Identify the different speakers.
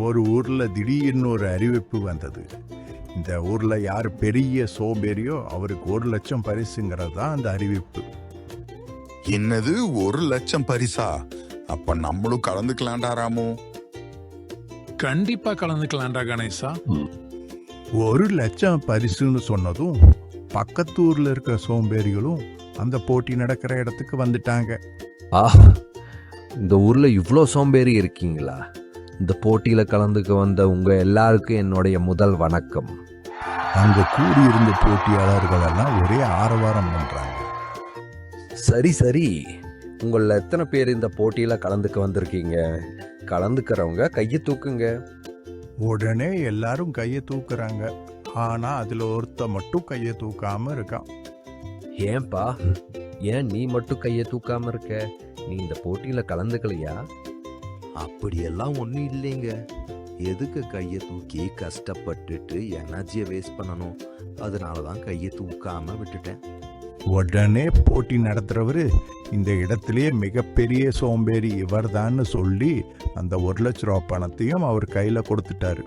Speaker 1: ஒரு ஊர்ல திடீர்னு ஒரு அறிவிப்பு வந்தது. இந்த ஊர்ல யார் பெரிய சோம்பேறியோ அவருக்கு 1,00,000 பரிசுங்கிறது தான் அந்த அறிவிப்பு.
Speaker 2: என்னது 1,00,000 பரிசா? அப்ப நம்மளும் கலந்துக்கலாம்டா ராமு.
Speaker 3: கண்டிப்பா கலந்துக்கலாம்டா கணேசா.
Speaker 1: 1,00,000 பரிசுன்னு சொன்னதும் பக்கத்து ஊர்ல இருக்க சோம்பேறிகளும் அந்த போட்டி நடக்கிற இடத்துக்கு வந்துட்டாங்க.
Speaker 4: ஆ, இந்த ஊர்ல இவ்வளோ சோம்பேறி இருக்கீங்களா? இந்த போட்டியில கலந்துக்க வந்த உங்க எல்லாருக்கும் என்னுடைய முதல் வணக்கம்.
Speaker 1: அங்க கூடியிருந்த போட்டியாளர்கள் எல்லாம் ஒரே ஆரவாரம் பண்றாங்க.
Speaker 4: சரி சரி, உங்கள எத்தனை பேர் இந்த போட்டியில கலந்துக்க வந்திருக்கீங்க? கலந்துக்கிறவங்க கையை தூக்குங்க.
Speaker 1: உடனே எல்லாரும் கையை தூக்குறாங்க. ஆனா அதுல ஒருத்த மட்டும் கையை தூக்காம இருக்கான்.
Speaker 4: ஏன்பா, ஏன் நீ மட்டும் கையை தூக்காம இருக்க? நீ இந்த போட்டியில கலந்துக்கலையா?
Speaker 5: அப்படியெல்லாம் ஒன்றும் இல்லைங்க. எதுக்கு கையை தூக்கி கஷ்டப்பட்டுட்டு எனர்ஜியை வேஸ்ட் பண்ணணும்? அதனால தான் கையை தூக்காம விட்டுட்டேன்.
Speaker 1: உடனே போட்டி நடத்துறவரு இந்த இடத்திலேயே மிகப்பெரிய சோம்பேறி இவர்தான்னு சொல்லி அந்த 1,00,000 ரூபாய் பணத்தையும் அவர் கையில கொடுத்துட்டாரு.